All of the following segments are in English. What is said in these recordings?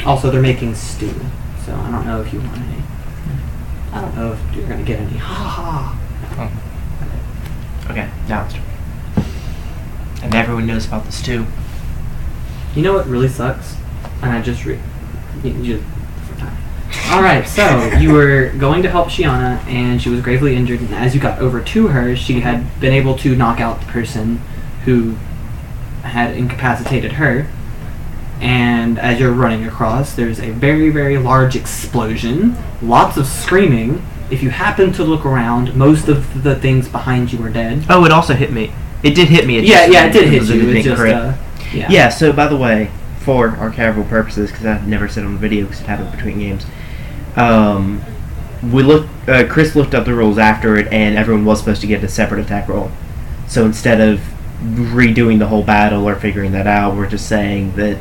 Also, they're making stew, so I don't know if you want any. I don't know if you're gonna get any. Ha ha. Oh. Okay, now it's. And everyone knows about this too. You know what really sucks? And I just Alright, so you were going to help Shiana, and she was gravely injured, and as you got over to her, she had been able to knock out the person who had incapacitated her. And as you're running across, there's a very, very large explosion, lots of screaming. If you happen to look around, most of the things behind you are dead. Oh, it also hit me. It did hit me. It did hit you. It's just, yeah, so by the way, for archival purposes, because I've never said on the video because it happened between games, Chris looked up the rules after it, and everyone was supposed to get a separate attack roll. So instead of redoing the whole battle or figuring that out, we're just saying that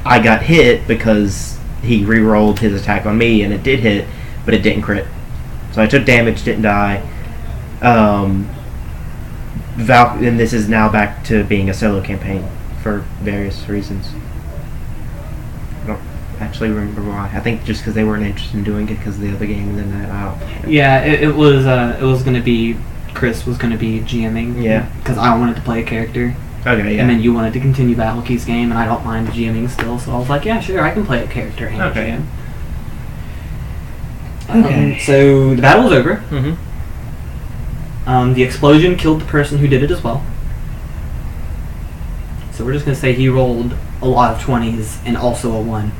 I got hit because he re-rolled his attack on me, and it did hit, but it didn't crit. So I took damage, didn't die. And this is now back to being a solo campaign for various reasons. I don't actually remember why. I think just because they weren't interested in doing it because of the other game, and then it was going to be Chris was going to be GMing. Yeah. Because I wanted to play a character. Okay, yeah. And then you wanted to continue Battlekeys game, and I don't mind GMing still, so I was like, yeah, sure, I can play a character and GM. Okay. So the battle was over. Mm-hmm. The explosion killed the person who did it as well. So we're just going to say he rolled a lot of 20s and also a 1.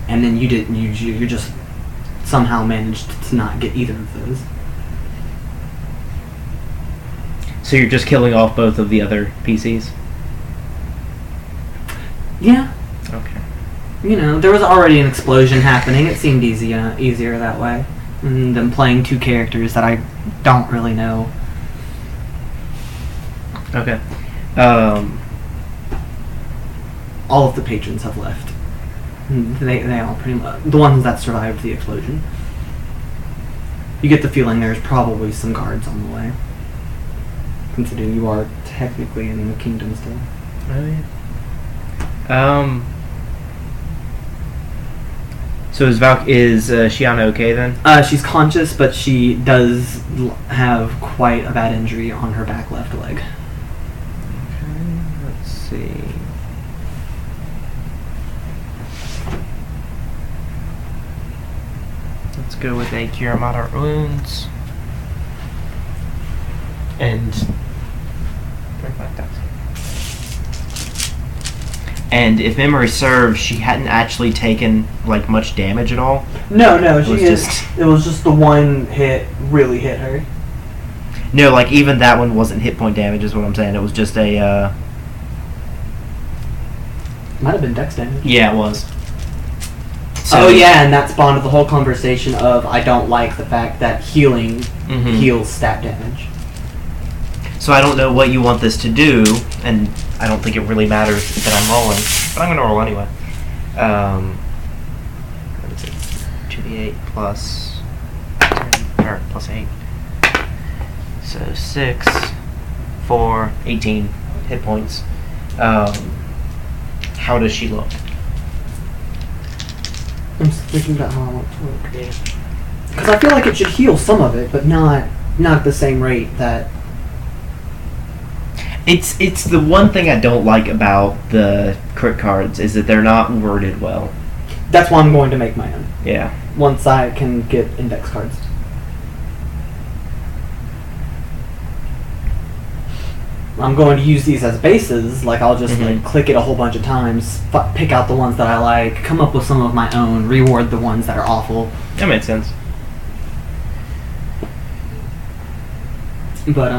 And then you didn't. You just somehow managed to not get either of those. So you're just killing off both of the other PCs? Yeah. Okay. You know, there was already an explosion happening. It seemed easier that way. And then playing two characters that I don't really know. Okay. All of the patrons have left. They all pretty much... The ones that survived the explosion. You get the feeling there's probably some guards on the way. Considering you are technically in the kingdom still. Oh, yeah. So is Shiana okay then? She's conscious, but she does have quite a bad injury on her back left leg. Okay, let's see. Let's go with a cure moderate wounds. And if memory serves, she hadn't actually taken like much damage at all. No, it was just the one hit really hit her. No, like even that one wasn't hit point damage is what I'm saying. It was just a might have been dex damage. Yeah, it was. So, and that spawned the whole conversation of I don't like the fact that healing heals stat damage. So I don't know what you want this to do, and I don't think it really matters that I'm rolling, but I'm going to roll anyway. What is it? 2d8 plus 10, or plus 8. So 6, 4, 18 hit points. How does she look? I'm just thinking about how I want to look. Because I feel like it should heal some of it, but not at the same rate that... It's the one thing I don't like about the crit cards is that they're not worded well. That's why I'm going to make my own. Yeah. Once I can get index cards. I'm going to use these as bases. Like I'll just like click it a whole bunch of times, pick out the ones that I like, come up with some of my own, reward the ones that are awful. That makes sense. But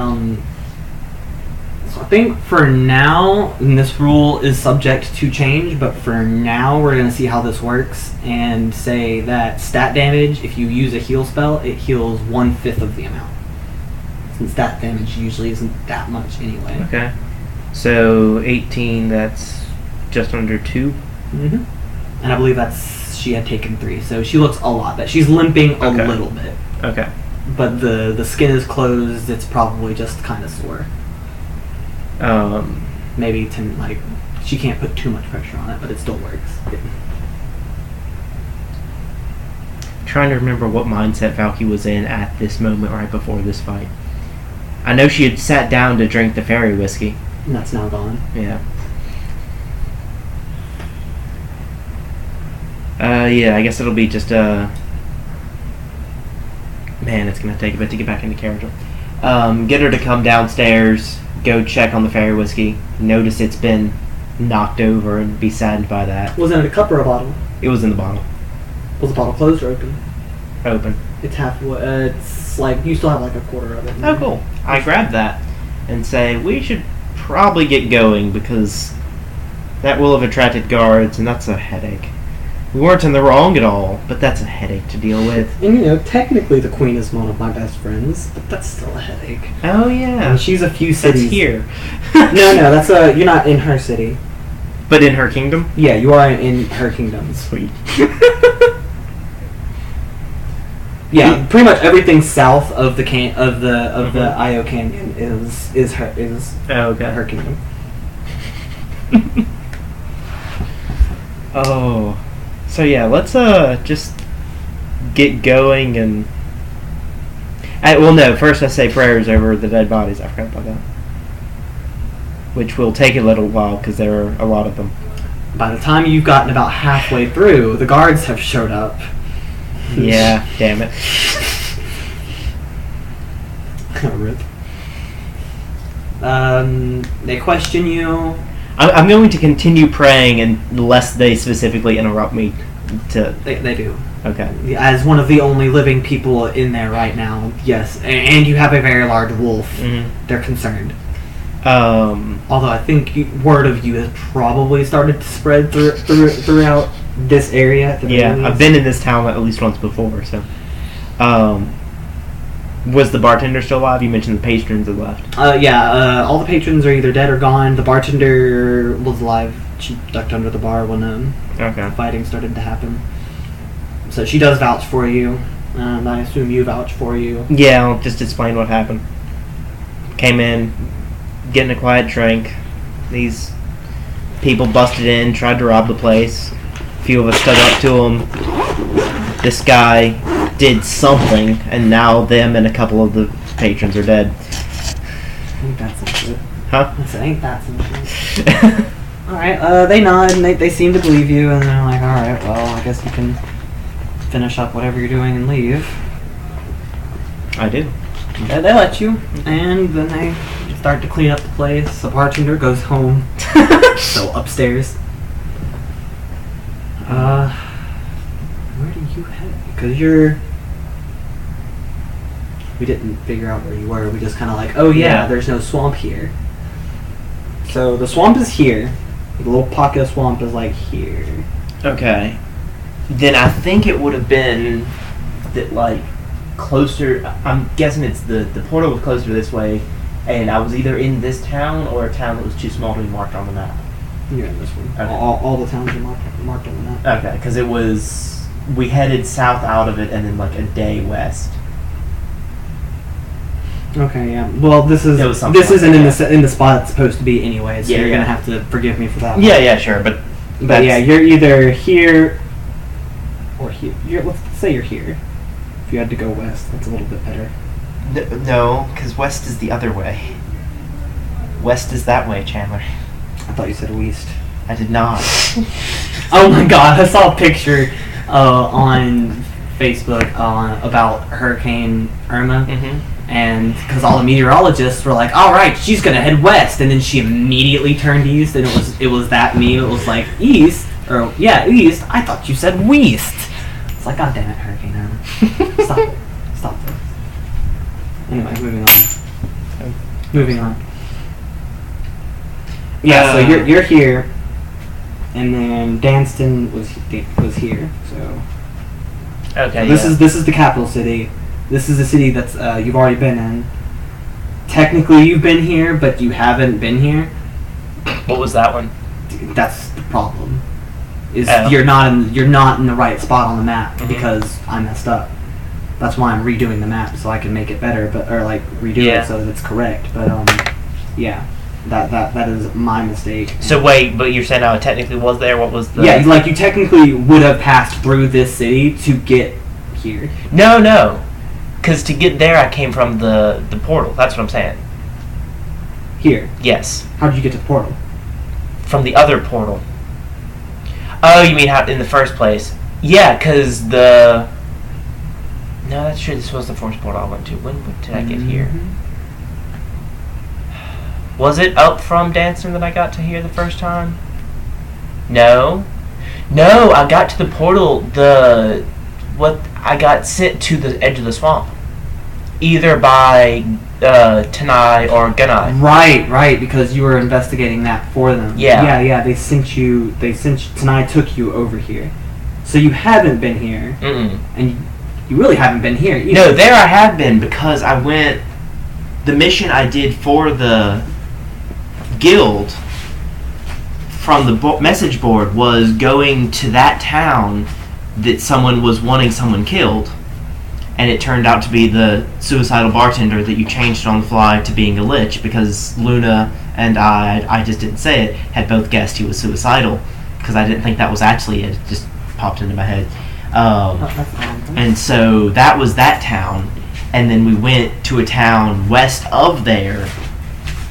so I think for now, and this rule is subject to change, but for now we're going to see how this works and say that stat damage, if you use a heal spell, it heals 1/5 of the amount. Since stat damage usually isn't that much anyway. Okay. So 18, that's just under 2? Mm-hmm. And I believe she had taken 3, so she looks a lot better. She's limping a little bit. Okay. But the skin is closed, it's probably just kind of sore. Maybe she can't put too much pressure on it, but it still works. trying to remember what mindset Valky was in at this moment right before this fight. I know she had sat down to drink the fairy whiskey. And that's now gone. Yeah. Yeah, I guess it'll be just Man, it's gonna take a bit to get back into character. Get her to come downstairs, go check on the fairy whiskey, notice it's been knocked over, and be saddened by that. Was it in a cup or a bottle? It was in the bottle. Was the bottle closed or open? Open. It's half. It's like you still have like a quarter of it. Oh, cool. I grabbed that and say we should probably get going because that will have attracted guards, and that's a headache. We weren't in the wrong at all, but that's a headache to deal with. And you know, technically the queen is one of my best friends, but that's still a headache. Oh yeah. And she's a few cities That's here. No, that's you're not in her city. But in her kingdom? Yeah, you are in her kingdom. Sweet. Yeah, pretty much everything south of the the Io Canyon is her her kingdom. Oh. So yeah, let's just get going and well no, first I say prayers over the dead bodies. I forgot about that. Which will take a little while because there are a lot of them. By the time you've gotten about halfway through, the guards have showed up. Yeah, damn it. Rip. They question you. I'm going to continue praying unless they specifically interrupt me to... They do. Okay. As one of the only living people in there right now, yes. And you have a very large wolf. Mm-hmm. They're concerned. Although I think word of you has probably started to spread throughout this area. Yeah, I've been in this town at least once before, so... was the bartender still alive? You mentioned the patrons had left. All the patrons are either dead or gone. The bartender was alive. She ducked under the bar when the fighting started to happen. So she does vouch for you. I assume you vouch for you. Yeah, I'll just explain what happened. Came in, getting a quiet drink. These people busted in, tried to rob the place. A few of us stood up to them. This guy did something, and now them and a couple of the patrons are dead. Ain't that some shit? Huh? I said, ain't that some shit? Alright, they nod, and they seem to believe you, and they're like, alright, well, I guess you can finish up whatever you're doing and leave. I do. They let you, and then they start to clean up the place. The bartender goes home. So upstairs. Where do you head? Because we didn't figure out where you were. We just kind of like, oh yeah, there's no swamp here. So the swamp is here. The little pocket of swamp is like here. Okay. Then I think it would have been that like closer. I'm guessing it's the portal was closer this way, and I was either in this town or a town that was too small to be marked on the map. You're in this one. Okay. All the towns are marked on the map. Okay, because it was we headed south out of it and then like a day west. Okay, yeah. Well, this isn't in the spot it's supposed to be anyway, so you're gonna have to forgive me for that. Yeah, sure, but yeah, you're either here or here. Let's say you're here. If you had to go west, that's a little bit better. No, because west is the other way. West is that way, Chandler. I thought you said west. I did not. Oh my god, I saw a picture on Facebook about Hurricane Irma. Mm-hmm. And because all the meteorologists were like, all right, she's going to head west. And then she immediately turned east. And it was that meme. It was like, east? Or, yeah, east. I thought you said west. It's like, god damn it, Hurricane Irma. Stop it. Anyway, moving on. Yeah, so you're here. And then Danston was here. So okay. So this is the capital city. This is a city that's you've already been in. Technically, you've been here, but you haven't been here. What was that one? That's the problem. You're not in the right spot on the map because I messed up. That's why I'm redoing the map so I can make it better, redo it so that it's correct. But yeah, that is my mistake. So wait, but you're saying it technically was there? What was the? Yeah, like you technically would have passed through this city to get here. No. Because to get there, I came from the portal. That's what I'm saying. Here. Yes. How did you get to the portal? From the other portal. Oh, you mean how in the first place? Yeah, because the... No, that's true. This was the first portal I went to. When did I get here? Was it up from Dancing that I got to here the first time? No, I got to the portal. I got sent to the edge of the swamp, either by Tanai or Gunai. Right, because you were investigating that for them. Yeah. They sent Tanai took you over here, so you haven't been here, and you really haven't been here either. No, there I have been because I went. The mission I did for the guild from the message board was going to that town that someone was wanting someone killed, and it turned out to be the suicidal bartender that you changed on the fly to being a lich because Luna and I just didn't say it, had both guessed he was suicidal because I didn't think that was actually it. It just popped into my head. And so that was that town, and then we went to a town west of there.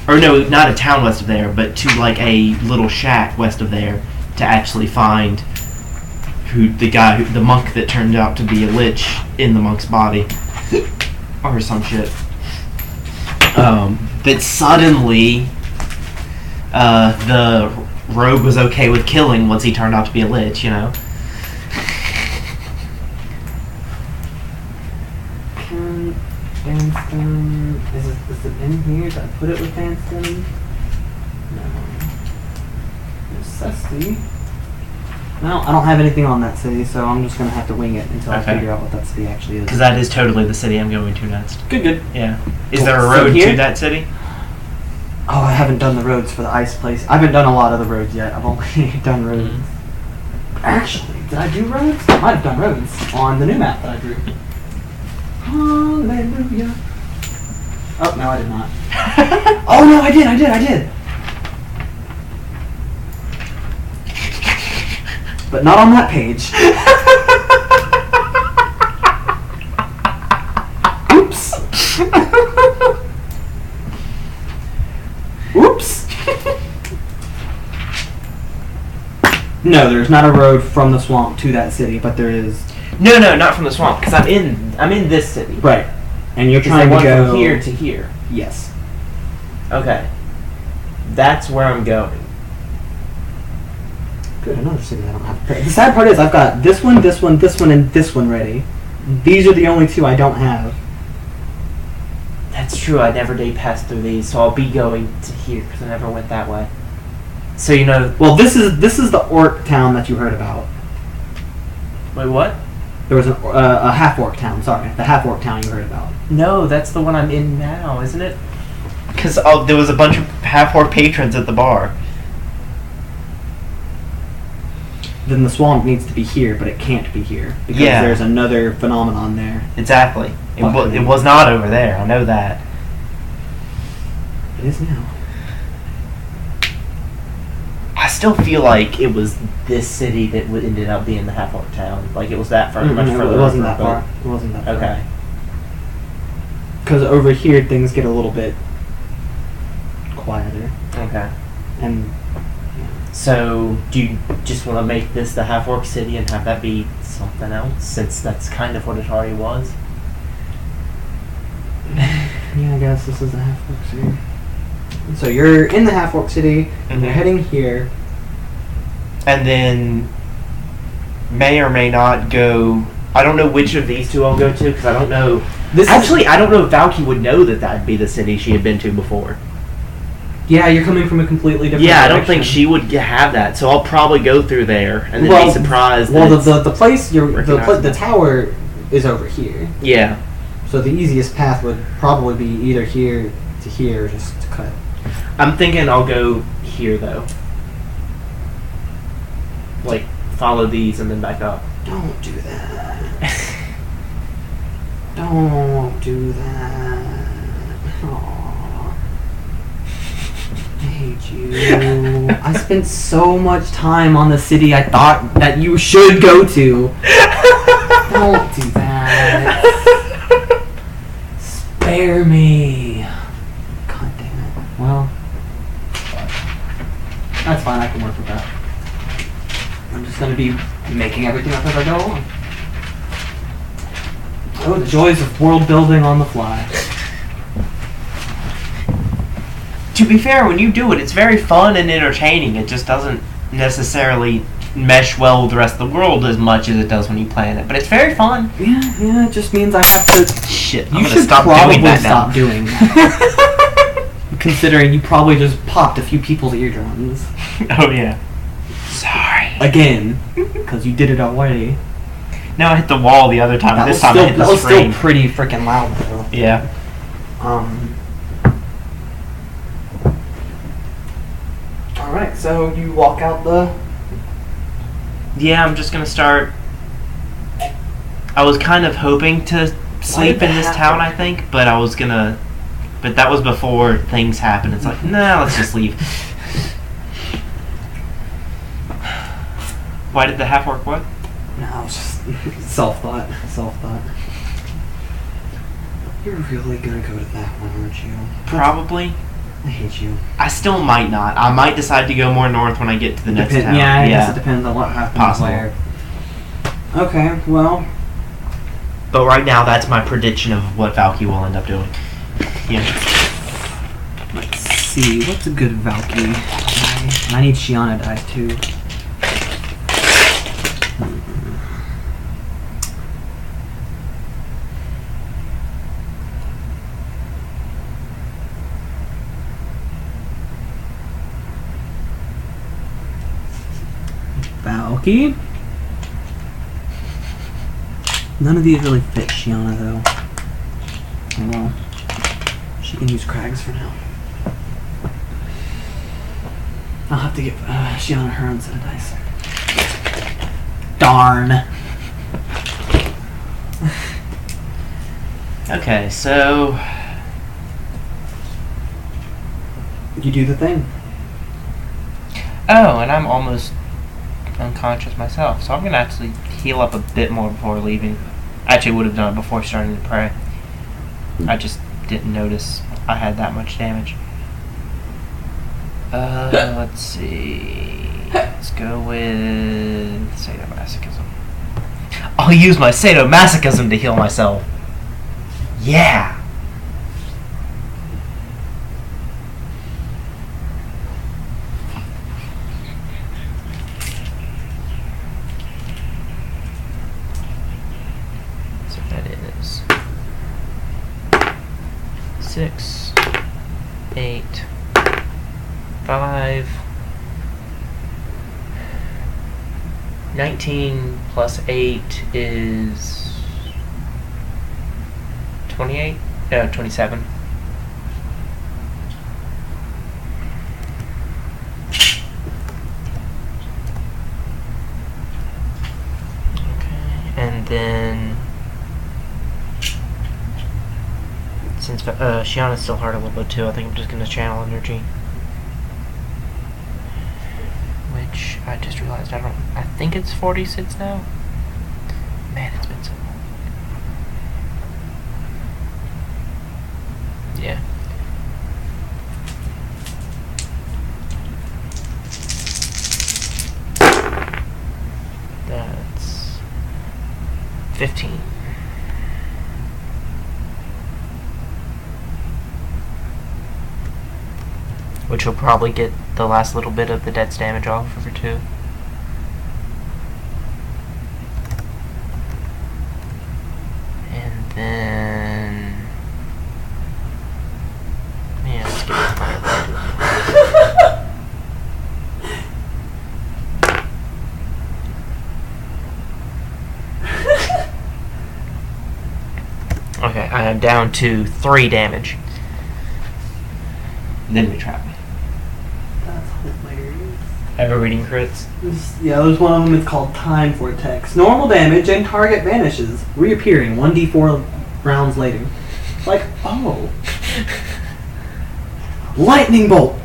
Or no, not a town west of there, but to like a little shack west of there to actually find the monk that turned out to be a lich in the monk's body, or some shit. That suddenly the rogue was okay with killing once he turned out to be a lich, you know. Danston, is it in here? Did I put it with Danston? No. Necessity. No, I don't have anything on that city, so I'm just gonna have to wing it until I figure out what that city actually is. Because that is totally the city I'm going to next. Good. Yeah. Is there a road to that city? Oh, I haven't done the roads for the ice place. I haven't done a lot of the roads yet. I've only done roads. Actually, did I do roads? I might have done roads on the new map that I drew. Hallelujah. Oh, no, I did not. Oh, no, I did. But not on that page. Oops. No, there's not a road from the swamp to that city, but there is... No, not from the swamp, because I'm in this city. Right. And you're trying to go... from here to here. Yes. Okay. That's where I'm going. Good, another city I don't have prepared. The sad part is I've got this one, and this one ready. These are the only two I don't have. That's true, I never did pass through these, so I'll be going to here, because I never went that way. So you know... Well, this is the orc town that you heard about. Wait, what? There was a half-orc town, sorry. The half-orc town you heard about. No, that's the one I'm in now, isn't it? Because there was a bunch of half-orc patrons at the bar. Then the swamp needs to be here, but it can't be here. Because there's another phenomenon there. Exactly. It was not over there, I know that. It is now. I still feel like it was This city that ended up being the half-orc town. Like, it was that far, much further. It wasn't that far. It wasn't that far. Okay. Because over here, things get a little bit quieter. Okay. And... So, do you just want to make this the half-orc city and have that be something else, since that's kind of what it already was? Yeah, I guess this is the half-orc city. So you're in the half-orc city, and you're heading here. And then may or may not go... I don't know which of these two I'll go to, because I don't know... I don't know if Valky would know that that'd be the city she had been to before. Yeah, you're coming from a completely different direction. I don't direction. think she would have that, so I'll probably go through there and then be surprised. Well, the place the tower is over here. Yeah. So the easiest path would probably be either here to here, or just to cut. I'm thinking I'll go here though. Like follow these and then back up. Don't do that. Don't do that. Aww. I hate you. I spent so much time on the city I thought that you should go to. Don't do that. spare me. God damn it. Well, that's fine. I can work with that. I'm just going to be making everything up as I go along. Oh, the joys of world building on the fly. To be fair, when you do it, it's very fun and entertaining. It just doesn't necessarily mesh well with the rest of the world as much as it does when you plan it. But it's very fun. Yeah, it just means I have to... Shit, You I'm should gonna stop probably doing that stop now. doing that. Considering you probably just popped a few people's eardrums. Oh, yeah. Sorry. Again. Because you did it already. No, I hit the wall the other time. This time I hit the that was screen. still pretty freaking loud, though. Yeah. Alright, so you walk out the... Yeah, I'm just gonna start... I was kind of hoping to sleep in this town, I think, but I was gonna... But that was before things happened. It's like, nah, let's just leave. Why did the half orc what? No, it's just self-thought. You're really gonna go to that one, aren't you? Probably. I hate you. I still might not. I might decide to go more north when I get to the next town. Yeah, I guess it depends on what happens Possible. where. Okay, well... But right now, that's my prediction of what Valky will end up doing. Yeah. Let's see, what's a good Valkyrie? I need Shiana dice too. Valky? None of these really fit Shiana though. Oh well. She can use Crags for now. I'll have to give Shiana her own set of dice. Darn. Okay, so... You do the thing. Oh, and I'm almost unconscious myself, so I'm going to actually heal up a bit more before leaving. I actually would have done it before starting to pray. I just didn't notice I had that much damage. Let's see. Let's go with sadomasochism. I'll use my sadomasochism to heal myself. Yeah! So that is 6, 8, 5, 19 plus 8 is 28? No, 27. Okay, and then since Shiana's still hard a little bit too, I think I'm just going to channel energy. Which I just realized I think it's 46 now. Man, it's been so long. Yeah. That's 15. Which will probably get the last little bit of the death's damage off for 2. And then... Yeah, let's get it fired. Okay, I am down to 3 damage. Then we trap me. That's hilarious. Ever reading crits? There's one of them. It's called Time Vortex. Normal damage and target vanishes, reappearing 1d4 rounds later. Like, oh. Lightning bolt!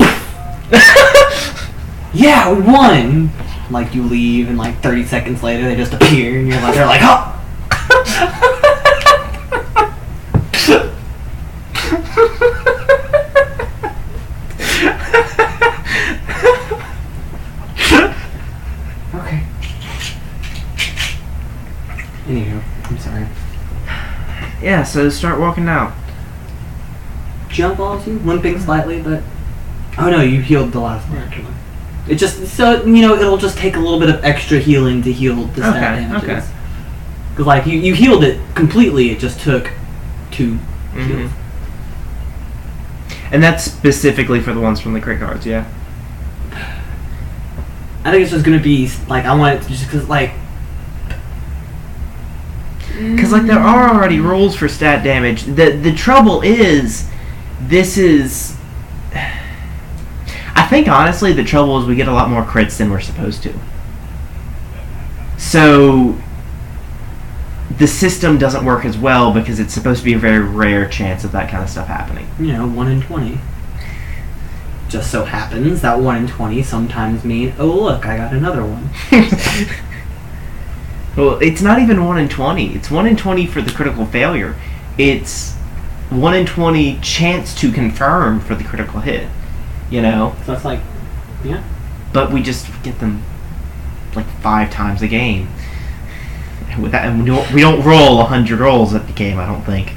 Yeah, we won! Like, you leave, and like 30 seconds later, they just appear, and they're like, oh! Okay. Anywho, I'm sorry. Yeah, so start walking now. Jump off you, limping slightly, but oh no, you healed the last one actually. It just so it'll just take a little bit of extra healing to heal the stat damages. Okay. Because like you healed it completely, it just took 2 heals. And that's specifically for the ones from the crit cards, yeah. I think it's just gonna be like I want it to just because like there are already rules for stat damage. The trouble is, this is. I think honestly the trouble is we get a lot more crits than we're supposed to. So the system doesn't work as well because it's supposed to be a very rare chance of that kind of stuff happening. 1 in 20. Just so happens that 1 in 20 sometimes mean, oh look, I got another one. Well, it's not even 1 in 20. It's 1 in 20 for the critical failure. It's 1 in 20 chance to confirm for the critical hit. So that's like, yeah. But we just get them like 5 times a game. And with that, and we don't roll 100 rolls at the game, I don't think.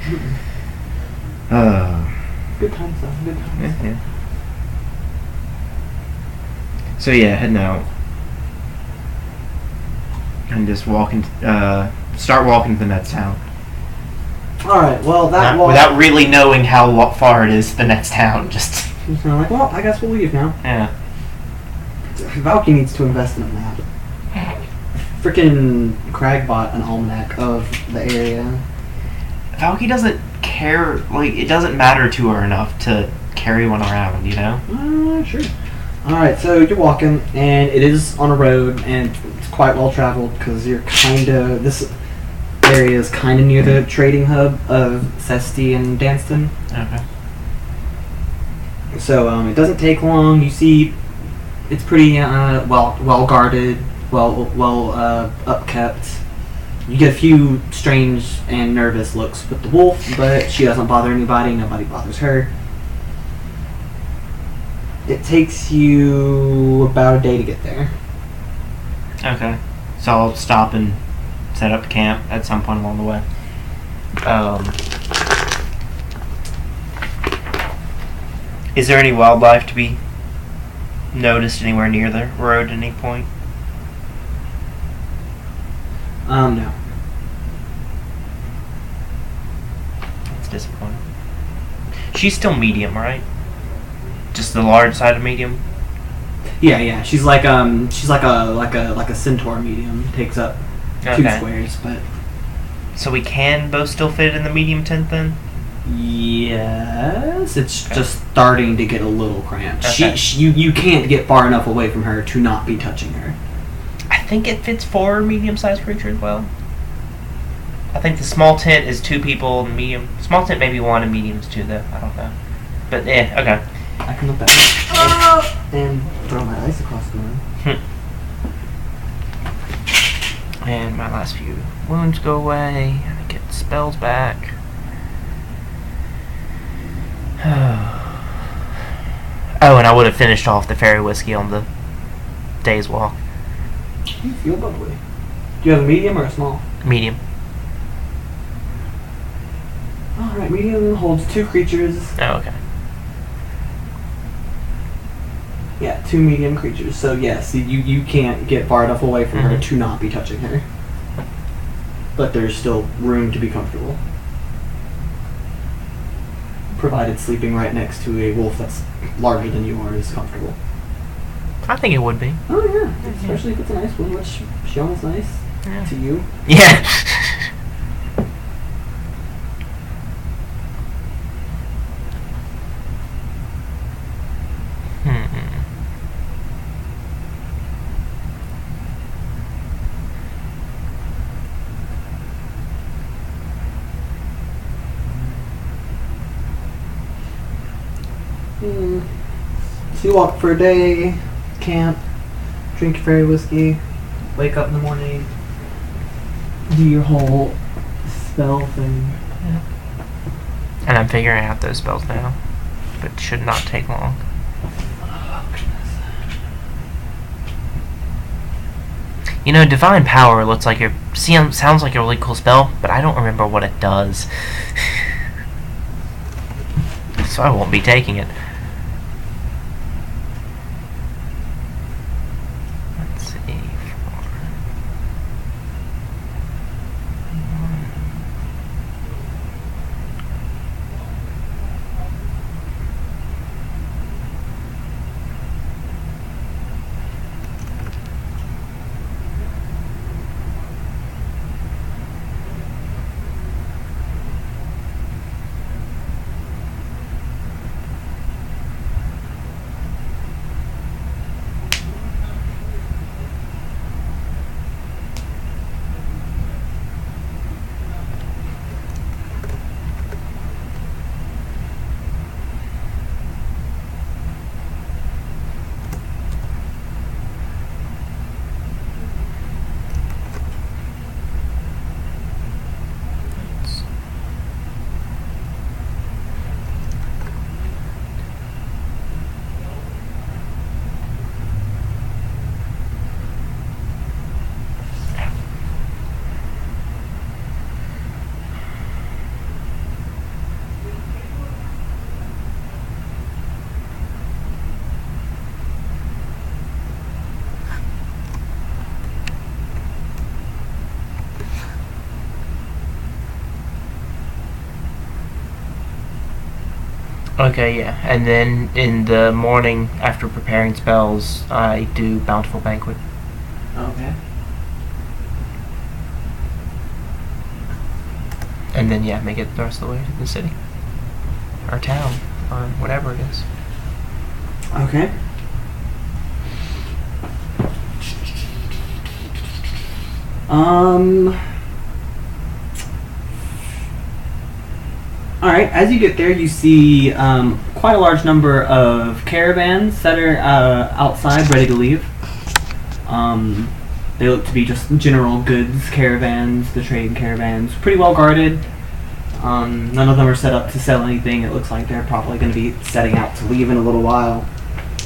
Good times though. Good times. Yeah. So yeah, heading out. And just start walking to the next town. Alright, well that walk... Without really knowing how far it is to the next town, just... like, well, I guess we'll leave now. Yeah. Valky needs to invest in a map. Frickin' Crag bought an almanac of the area. Valky doesn't care, like, it doesn't matter to her enough to carry one around, Sure. Alright, so you're walking, and it is on a road, and it's quite well traveled, because this area is kind of near the trading hub of Cesti and Danston. Okay. So, it doesn't take long. You see, it's pretty, well guarded, well upkept. You get a few strange and nervous looks with the wolf, but she doesn't bother anybody, nobody bothers her. It takes you about a day to get there. Okay. So I'll stop and set up camp at some point along the way. Is there any wildlife to be noticed anywhere near the road at any point? No. That's disappointing. She's still medium, right? Just the large side of medium? Yeah. She's like a centaur medium. Takes up 2 squares, but so we can both still fit in the medium tent then? Yes, it's just starting to get a little cramped. Okay. You can't get far enough away from her to not be touching her. I think it fits 4 medium-sized creatures well. I think the small tent is 2 people, medium. Small tent maybe 1 and medium is 2 though. I don't know. But yeah, okay. I can look that and throw my ice across the room. And my last few wounds go away. I get spells back. Oh, and I would have finished off the fairy whiskey on the day's walk. You feel bubbly. Do you have a medium or a small? Medium. Alright, medium holds 2 creatures. Oh, okay. Yeah, 2 medium creatures. So yes, you can't get far enough away from her to not be touching her. But there's still room to be comfortable. Provided sleeping right next to a wolf that's larger than you are is comfortable. I think it would be. Oh yeah, especially if it's a nice one, which Shionna's nice to you. Yeah. So you walk for a day, camp, drink your fairy whiskey, wake up in the morning, do your whole spell thing. Yeah. And I'm figuring out those spells now, but it should not take long. Oh, goodness. You know, divine power looks like sounds like a really cool spell, but I don't remember what it does. So I won't be taking it. Let's see. Okay, yeah. And then in the morning, after preparing spells, I do Bountiful Banquet. Okay. And then, yeah, make it the rest of the way to the city. Or town. Or whatever it is. Okay. Alright, as you get there, you see quite a large number of caravans that are outside, ready to leave. They look to be just general goods caravans, the trade caravans. Pretty well guarded. None of them are set up to sell anything. It looks like they're probably going to be setting out to leave in a little while.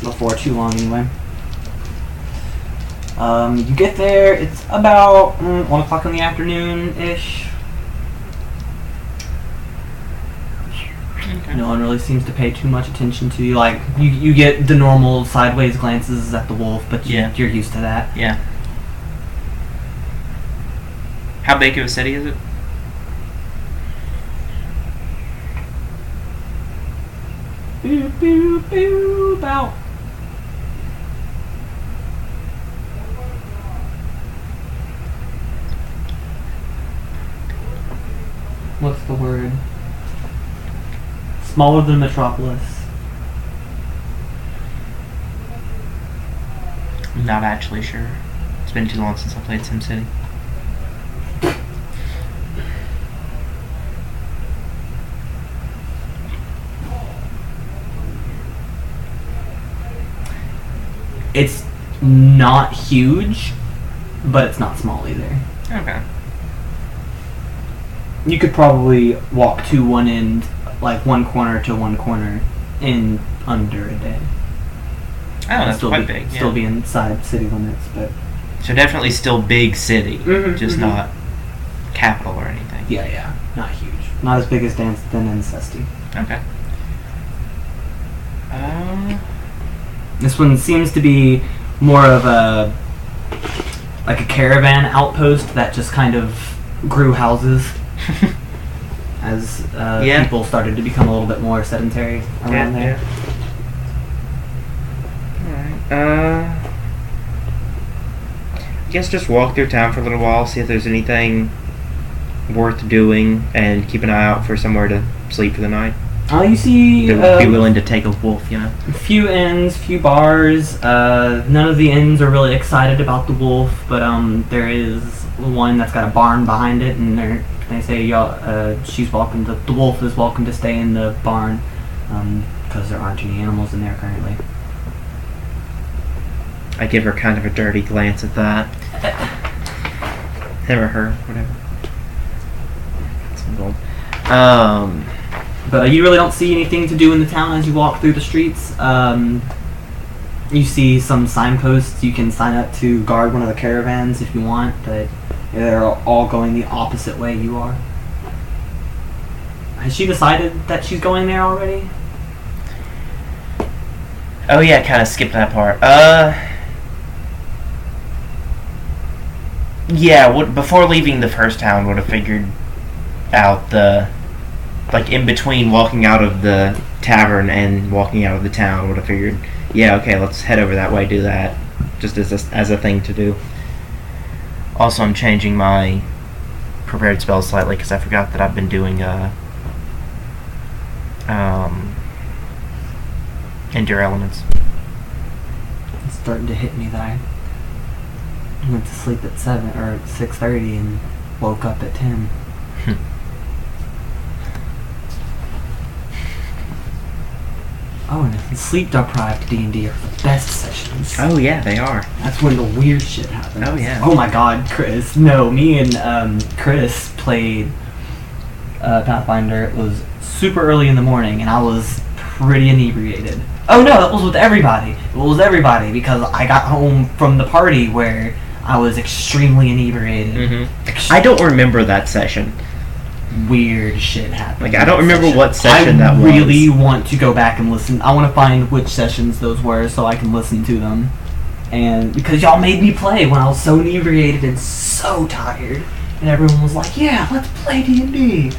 Before too long, anyway. You get there, it's about 1 o'clock in the afternoon-ish. Okay. No one really seems to pay too much attention to you. Like, you get the normal sideways glances at the wolf, but you're used to that. Yeah. How big of a city is it? About. What's the word? Smaller than Metropolis. I'm not actually sure. It's been too long since I played SimCity. It's not huge, but it's not small either. Okay. You could probably walk to one end, like one corner to one corner, in under a day. Oh, that's quite big. Still be inside city limits, but So definitely still big city, Mhm, just mhm. not capital or anything. yeah, not huge. Not as big as than Ancesty. Okay. This one seems to be more of a caravan outpost that just kind of grew houses as people started to become a little bit more sedentary around there. Alright. I guess just walk through town for a little while, see if there's anything worth doing, and keep an eye out for somewhere to sleep for the night. You see They'll be willing to take a wolf, you know. a few inns, few bars. None of the inns are really excited about the wolf, but there is one that's got a barn behind it, and they say she's welcome. The wolf is welcome to stay in the barn because there aren't any animals in there currently. I give her kind of a dirty glance at that. Him or her, whatever. Some gold. But you really don't see anything to do in the town as you walk through the streets. You see some signposts. You can sign up to guard one of the caravans if you want, but they're all going the opposite way you are. Has she decided that she's going there already? Oh yeah, kind of skipped that part. Yeah. Before leaving the first town, would have figured out in between walking out of the tavern and walking out of the town, would have figured, yeah, okay, let's head over that way, do that, just as a thing to do. Also, I'm changing my prepared spells slightly because I forgot that I've been doing Endure Elements. It's starting to hit me that I went to sleep at 7 or 6:30 and woke up at 10. Oh, and sleep-deprived D&D are the best sessions. Oh yeah, they are. That's when the weird shit happens. Oh yeah. Oh my god, Chris. No, me and Chris played Pathfinder. It was super early in the morning, and I was pretty inebriated. Oh no, that was with everybody. It was everybody, because I got home from the party where I was extremely inebriated. Mm-hmm. I don't remember that session. Weird shit happened. Like, I don't remember what session that was. I really want to go back and listen. I want to find which sessions those were so I can listen to them. And because y'all made me play when I was so inebriated and so tired, and everyone was like, "Yeah, let's play D&D."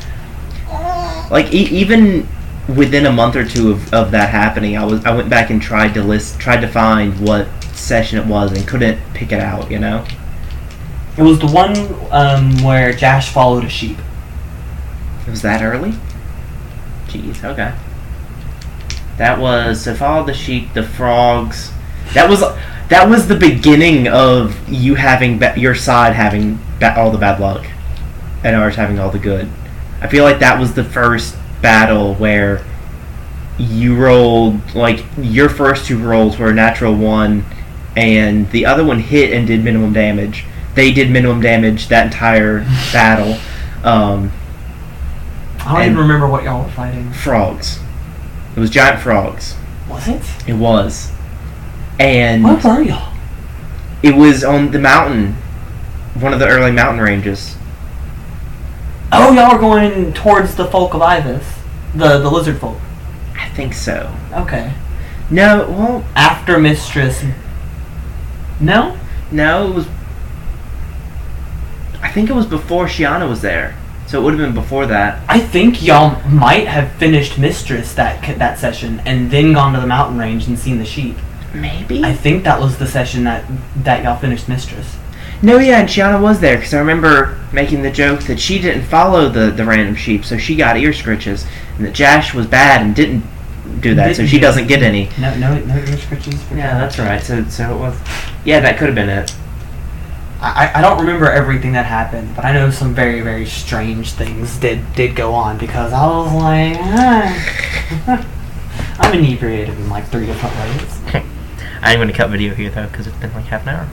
Like even within a month or two of that happening, I went back and tried to find what session it was and couldn't pick it out. You know, it was the one where Jash followed a sheep. It was that early? Jeez, okay. That was so follow the sheep, the frogs. That was the beginning of you having your side having all the bad luck, and ours having all the good. I feel like that was the first battle where you rolled, like, your first two rolls were a natural 1, and the other one hit and did minimum damage. They did minimum damage that entire battle. I don't even remember what y'all were fighting. Frogs. It was giant frogs. Was it? It was. And where were y'all? It was on the mountain. One of the early mountain ranges. Oh, y'all were going towards the folk of Ivus. The lizard folk. I think so. Okay. No, well... After Mistress... No? No, it was... I think it was before Shiana was there. So it would have been before that. I think y'all might have finished Mistress that session and then gone to the mountain range and seen the sheep. Maybe? I think that was the session that y'all finished Mistress. No, yeah, and Shiana was there, because I remember making the joke that she didn't follow the random sheep, so she got ear scritches, and that Jash was bad and didn't do that, so she doesn't get any. No ear scritches for Yeah, that's right. So it was... Yeah, that could have been it. I don't remember everything that happened, but I know some very, very strange things did go on, because I was like, I'm inebriated in like 3 different ways. I'm going to cut video here, though, because it's been like half an hour.